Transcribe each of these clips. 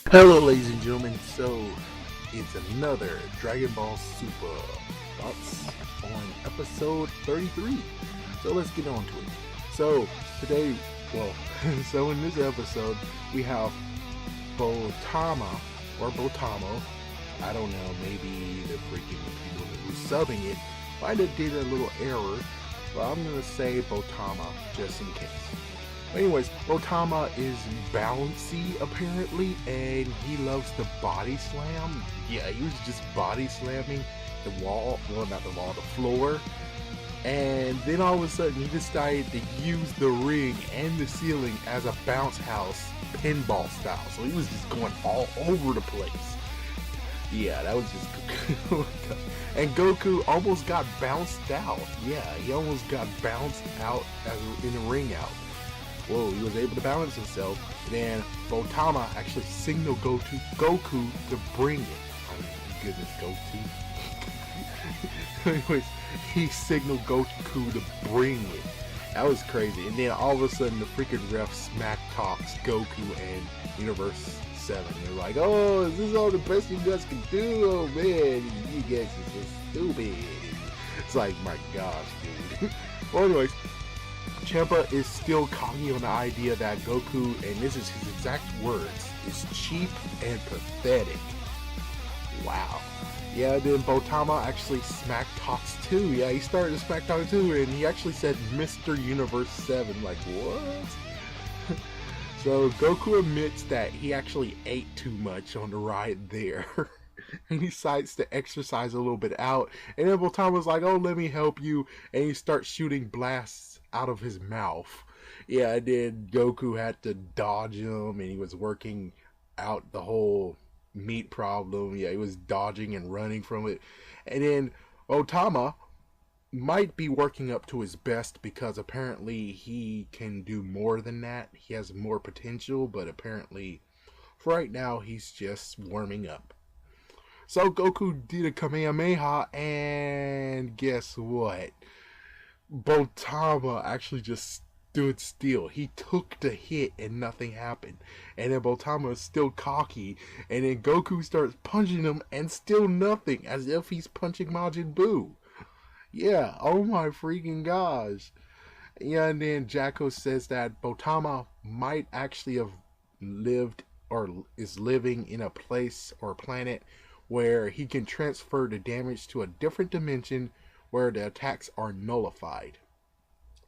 Hello, ladies and gentlemen. So, it's another Dragon Ball Super thoughts on episode 33. So, let's get on to it. So, today, well, so in this episode, we have Botama, or Botamo. I don't know, maybe the freaking people who's subbing it might have did a little error, but I'm going to say Botama just in case. Anyways, Botama is bouncy apparently, and he loves to body slam. Yeah, he was just body slamming the wall, well, not the wall, the floor. And then all of a sudden, he decided to use the ring and the ceiling as a bounce house pinball style. So he was just going all over the place. Yeah, that was just. And Goku almost got bounced out. Yeah, he almost got bounced out in the ring out. Whoa, he was able to balance himself. And then Botama actually signaled Goku to bring it. Oh my goodness, Goku. Anyways, he signaled Goku to bring it. That was crazy. And then all of a sudden, the freaking ref smack talks Goku and Universe 7. They're like, oh, is this all the best you guys can do? Oh man, you guys are so stupid. It's like, my gosh, dude. Well, anyways, Champa is still cocky on the idea that Goku, and this is his exact words, is cheap and pathetic. Wow. Yeah, then Botama actually smack talks too. Yeah, he started to smack talk too, and he actually said Mr. Universe 7. Like, what? So Goku admits that he actually ate too much on the ride there. And he decides to exercise a little bit out. And then Botama's like, oh, let me help you. And he starts shooting blasts out of his mouth. Yeah, and then Goku had to dodge him, and he was working out the whole meat problem. Yeah, he was dodging and running from it. And then Botama might be working up to his best because apparently he can do more than that. He has more potential, but apparently for right now he's just warming up. So Goku did a Kamehameha, and guess what? Botama actually just stood still. He took the hit and nothing happened. And then Botama is still cocky, and then Goku starts punching him and still nothing, as if he's punching Majin Buu. Yeah, oh my freaking gosh. Yeah, and then Jacko says that Botama might actually have lived or is living in a place or planet where he can transfer the damage to a different dimension where the attacks are nullified.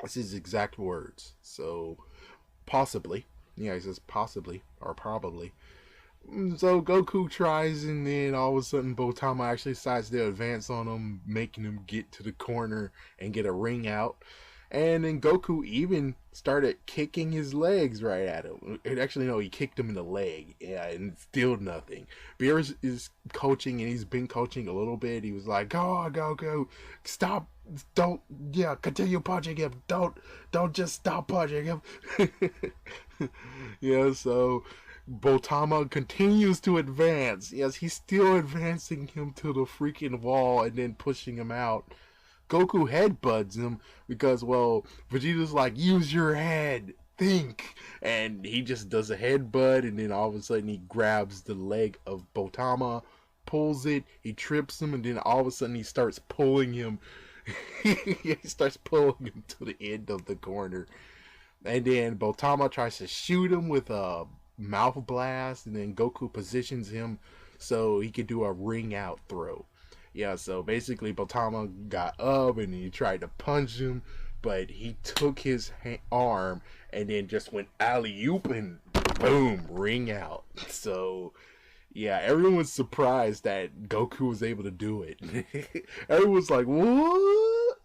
That's his exact words. So, possibly. Yeah, he says possibly or probably. So Goku tries, and then all of a sudden Botama actually decides to advance on him, making him get to the corner and get a ring out. And then Goku even started kicking his legs right at him. Actually, no, he kicked him in the leg. Yeah, and still nothing. Beerus is coaching, and he's been coaching a little bit. He was like, "Go on, Goku, stop! Don't, yeah, continue punching him. Don't just stop punching him." Yeah, so Botama continues to advance. Yes, he's still advancing him to the freaking wall and then pushing him out. Goku headbutts him because, well, Vegeta's like, use your head, think. And he just does a headbutt, and then all of a sudden he grabs the leg of Botama, pulls it, he trips him, and then all of a sudden he starts pulling him. He starts pulling him to the end of the corner. And then Botama tries to shoot him with a mouth blast, and then Goku positions him so he could do a ring out throw. Yeah, so basically Botama got up and he tried to punch him, but he took his arm and then just went alley-oop and boom, ring out. So yeah, everyone was surprised that Goku was able to do it. Everyone was like, what?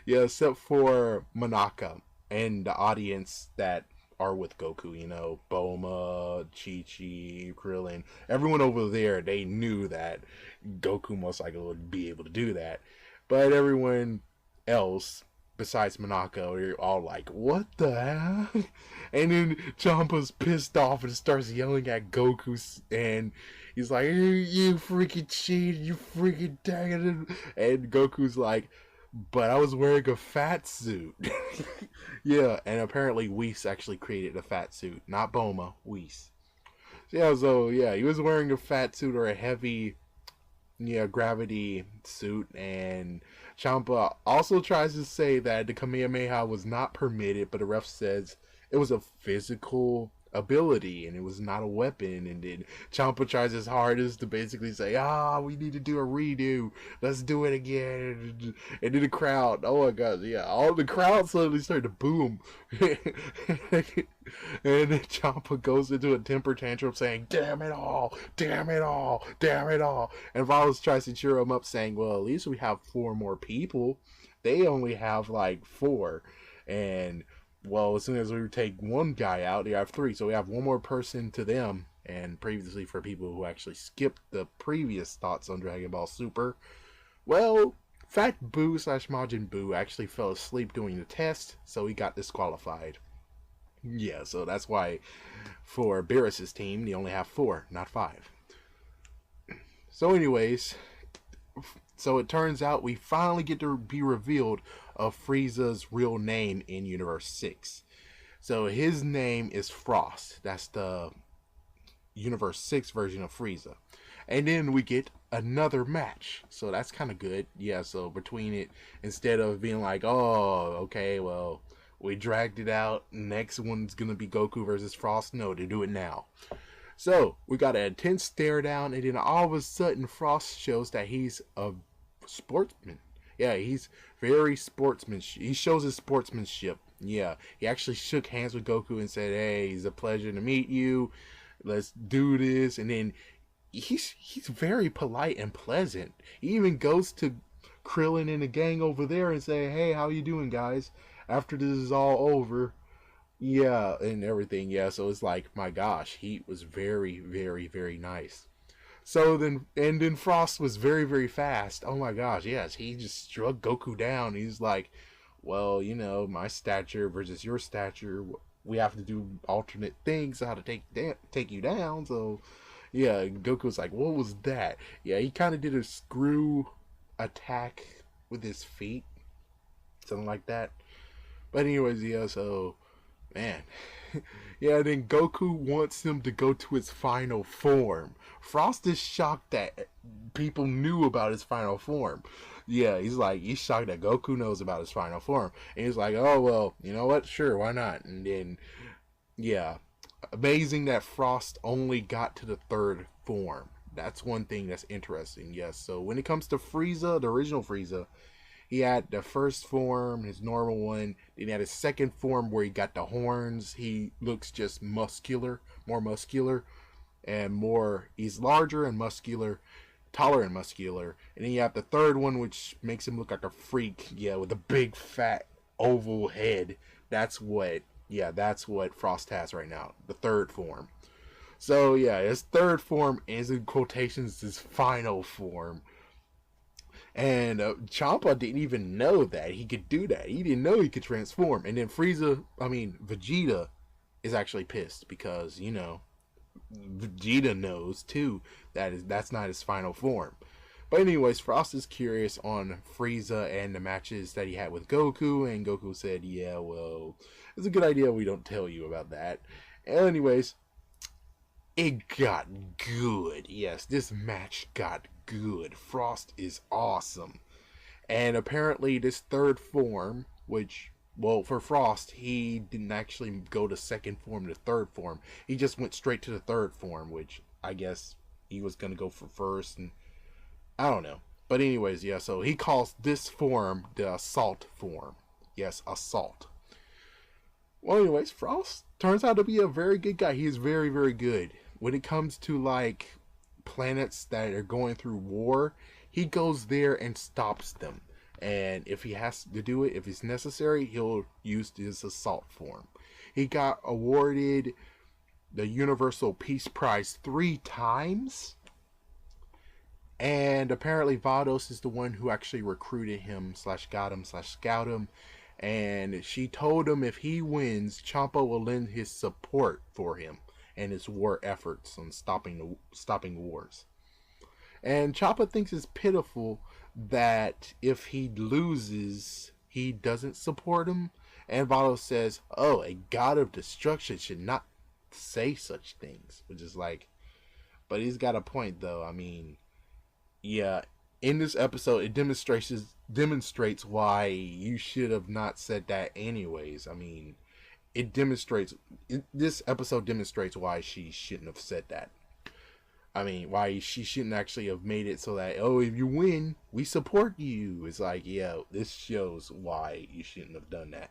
Yeah, except for Manaka and the audience that are with Goku, you know, Boma, Chi-Chi, Krillin, everyone over there, they knew that Goku most likely would be able to do that. But everyone else, besides Monako, they're all like, what the hell? And then Champa's pissed off and starts yelling at Goku, and he's like, you freaking cheat, you freaking dang it. And Goku's like, but I was wearing a fat suit. Yeah, and apparently Whis actually created a fat suit. Not Boma, Whis. Yeah, so yeah, he was wearing a fat suit or a heavy, yeah, gravity suit, and Champa also tries to say that the Kamehameha was not permitted, but the ref says it was a physical ability and it was not a weapon. And then Champa tries his hardest to basically say, we need to do a redo. Let's do it again. And then the crowd, oh my god, yeah, all the crowd suddenly started to boom. And then Champa goes into a temper tantrum saying, damn it all, damn it all, damn it all. And Valos tries to cheer him up saying, well, at least we have 4 more people. They only have like 4. And, well, as soon as we take one guy out, they have 3. So we have one more person to them. And previously, for people who actually skipped the previous thoughts on Dragon Ball Super, well, Fat Boo / Majin Buu actually fell asleep doing the test, so he got disqualified. Yeah, so that's why for Beerus's team, they only have 4, not 5. So anyways, so it turns out we finally get to be revealed of Frieza's real name in Universe 6. So his name is Frost. That's the Universe 6 version of Frieza. And then we get another match. So that's kind of good. Yeah, so between it, instead of being like, oh, okay, well, we dragged it out. Next one's going to be Goku versus Frost. No, they do it now. So, we got an intense stare down, and then all of a sudden, Frost shows that he's a sportsman. Yeah, he's very sportsmanship. He shows his sportsmanship. Yeah, he actually shook hands with Goku and said, hey, it's a pleasure to meet you. Let's do this. And then he's very polite and pleasant. He even goes to Krillin and the gang over there and say, hey, how you doing, guys? After this is all over. Yeah, and everything. Yeah, so it's like, my gosh, he was very, very, very nice. So then Frost was very, very fast. Oh my gosh, yes, he just struck Goku down. He's like, well, my stature versus your stature, we have to do alternate things how to take you down. So yeah, Goku's like, what was that? Yeah, he kind of did a screw attack with his feet, something like that. But anyways, yeah, so man. Yeah, then Goku wants him to go to his final form. Frost is shocked that people knew about his final form. Yeah, he's shocked that Goku knows about his final form. And he's like, oh, well, you know what? Sure, why not? And then, yeah, amazing that Frost only got to the 3rd form. That's one thing that's interesting, yes. So when it comes to Frieza, the original Frieza, he had the first form, his normal one. Then he had his second form where he got the horns. He looks just muscular, more muscular, and more. He's larger and muscular, taller and muscular. And then you have the third one, which makes him look like a freak. Yeah, with a big fat oval head. That's what Frost has right now. The 3rd form. So yeah, his 3rd form is in quotations his final form. And Champa didn't even know that he could do that. He didn't know he could transform. And then Vegeta is actually pissed because, Vegeta knows too that's not his final form. But anyways, Frost is curious on Frieza and the matches that he had with Goku. And Goku said, yeah, well, it's a good idea we don't tell you about that. And anyways, it got good. Yes, this match got good. Frost is awesome. And apparently this 3rd form, which, well, for Frost, he didn't actually go to 2nd form to 3rd form. He just went straight to the 3rd form, which I guess he was going to go for first. And I don't know. But anyways, yeah, so he calls this form the Assault form. Yes, Assault. Well, anyways, Frost turns out to be a very good guy. He is very, very good. When it comes to, like, planets that are going through war, he goes there and stops them. And if he has to do it, if it's necessary, he'll use his assault form. He got awarded the Universal Peace Prize 3 times. And apparently Vados is the one who actually recruited him / got him / scout him. And she told him if he wins, Champa will lend his support for him and his war efforts on stopping wars. And Champa thinks it's pitiful that if he loses, he doesn't support him. And Vados says, oh, a god of destruction should not say such things, which is like, but he's got a point though. I mean, yeah, in this episode, it demonstrates why you should have not said that anyways. I mean, this episode demonstrates why she shouldn't have said that. I mean, why she shouldn't actually have made it so that, oh, if you win, we support you. It's like, yeah, this shows why you shouldn't have done that.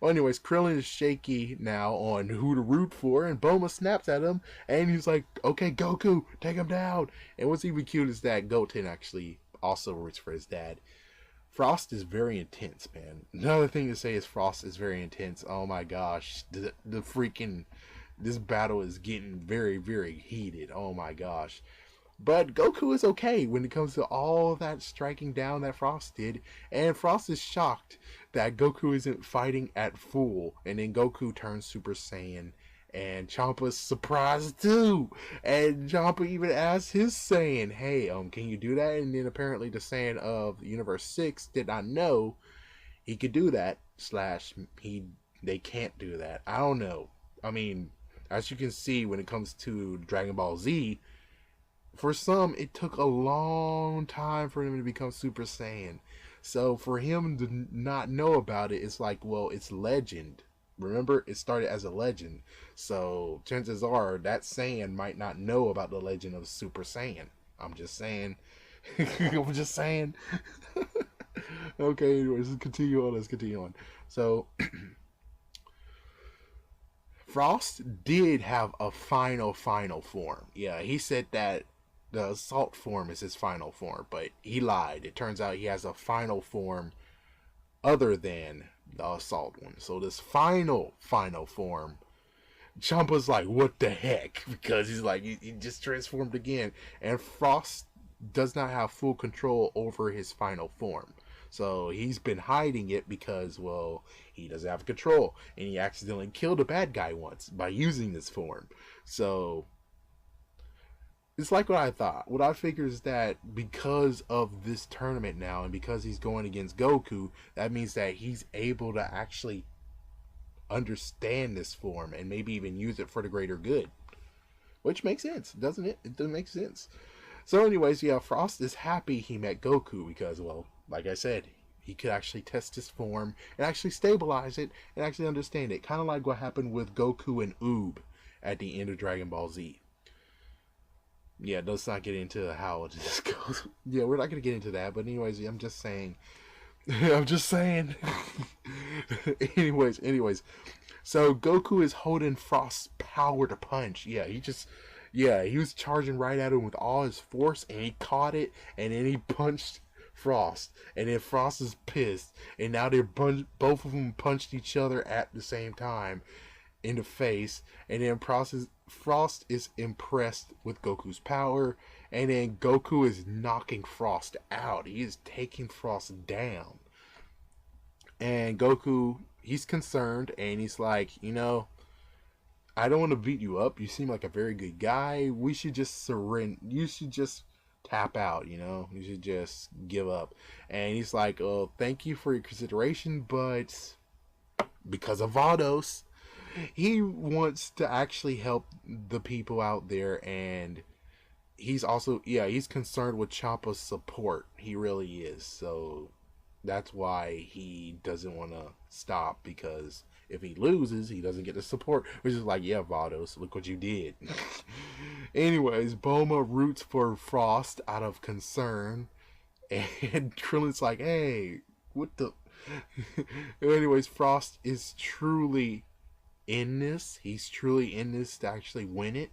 Well, anyways, Krillin is shaky now on who to root for, and Bulma snaps at him, and he's like, okay, Goku, take him down. And what's even cute is that Goten actually also roots for his dad. Frost is very intense, man. Another thing to say is Frost is very intense. Oh my gosh, the freaking... this battle is getting very, very heated. Oh my gosh. But Goku is okay when it comes to all that striking down that Frost did. And Frost is shocked that Goku isn't fighting at full. And then Goku turns Super Saiyan. And Champa's surprised too. And Champa even asks his Saiyan, hey, can you do that? And then apparently the Saiyan of Universe 6 did not know he could do that. / they can't do that. I don't know. I mean, as you can see when it comes to Dragon Ball Z, for some, it took a long time for him to become Super Saiyan. So for him to not know about it, it's like, well, it's legend. Remember, it started as a legend. So chances are that Saiyan might not know about the legend of Super Saiyan. I'm just saying. I'm just saying. Okay, anyways, let's continue on. So... Frost did have a final form. Yeah, he said that the assault form is his final form, but he lied. It turns out he has a final form other than the assault one. So this final form, Champa's like, what the heck? Because he's like, he just transformed again. And Frost does not have full control over his final form. So he's been hiding it because, well, he doesn't have control. And he accidentally killed a bad guy once by using this form. So it's like what I thought. What I figured is that because of this tournament now and because he's going against Goku, that means that he's able to actually understand this form and maybe even use it for the greater good. Which makes sense, doesn't it? It does make sense. So anyways, yeah, Frost is happy he met Goku because, well, like I said, he could actually test his form and actually stabilize it and actually understand it. Kind of like what happened with Goku and Oob at the end of Dragon Ball Z. Yeah, let's not get into how this goes. Yeah, we're not going to get into that. But anyways, I'm just saying. I'm just saying. anyways. So Goku is holding Frost's power to punch. Yeah, he was charging right at him with all his force and he caught it and then he punched Frost, and then Frost is pissed, and now both of them punched each other at the same time in the face, and then Frost is impressed with Goku's power, and then Goku is knocking Frost out. He is taking Frost down, and Goku, he's concerned, and he's like, I don't want to beat you up. You seem like a very good guy. We should just surrender. You should just tap out, you should just give up. And he's like, oh, thank you for your consideration, but because of Vados, he wants to actually help the people out there, and he's also, he's concerned with Champa's support. He really is. So that's why he doesn't want to stop, because if he loses, he doesn't get the support. Which is like, yeah, Vados, look what you did. Anyways, Bulma roots for Frost out of concern. And Krillin's like, hey, what the... Anyways, Frost is truly in this. He's truly in this to actually win it.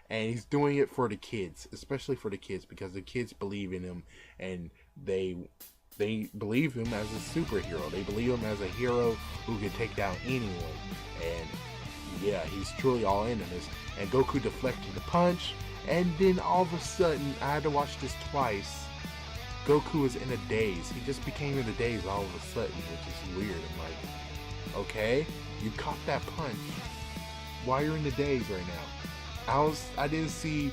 And he's doing it for the kids. Especially for the kids. Because the kids believe in him. And they believe him as a superhero. They believe him as a hero who can take down anyone. And yeah, he's truly all in on this. And Goku deflected the punch. And then all of a sudden, I had to watch this twice. Goku is in a daze. He just became in a daze all of a sudden, which is weird. I'm like, okay, you caught that punch. Why you're in the daze right now? I didn't see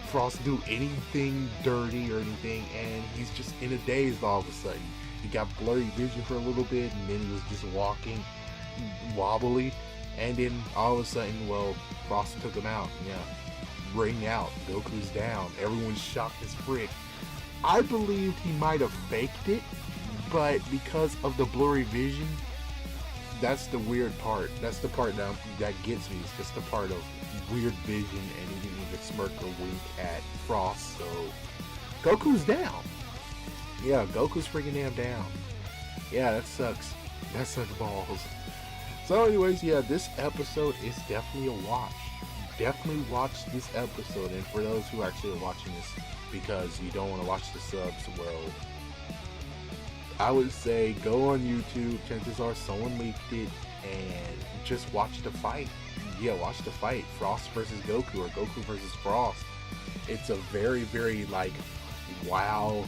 Frost do anything dirty or anything, and he's just in a daze all of a sudden. He got blurry vision for a little bit, and then he was just walking wobbly, And then all of a sudden, well, Frost took him out. Yeah, ring out. Goku's down. Everyone's shocked as frick. I believed he might have faked it, but because of the blurry vision, that's the weird part. That's the part that gets me. It's just the part of weird vision, and he didn't even smirk or wink at Frost. So Goku's down. Yeah, Goku's freaking damn down. Yeah, that sucks. That sucks balls. So anyways, yeah, this episode is definitely a watch. Definitely watch this episode. And for those who actually are watching this because you don't want to watch the subs, well, I would say go on YouTube. Chances are someone leaked it, and just watch the fight. Yeah, watch the fight. Frost versus Goku, or Goku versus Frost. It's a very, very like wow.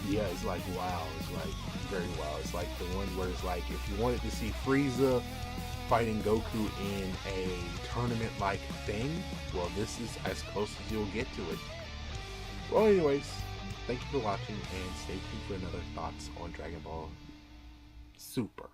Yeah, it's like wow. It's like very wow. It's like the one where it's like if you wanted to see Frieza fighting Goku in a tournament like thing, well, this is as close as you'll get to it. Well, anyways, thank you for watching, and stay tuned for another thoughts on Dragon Ball Super.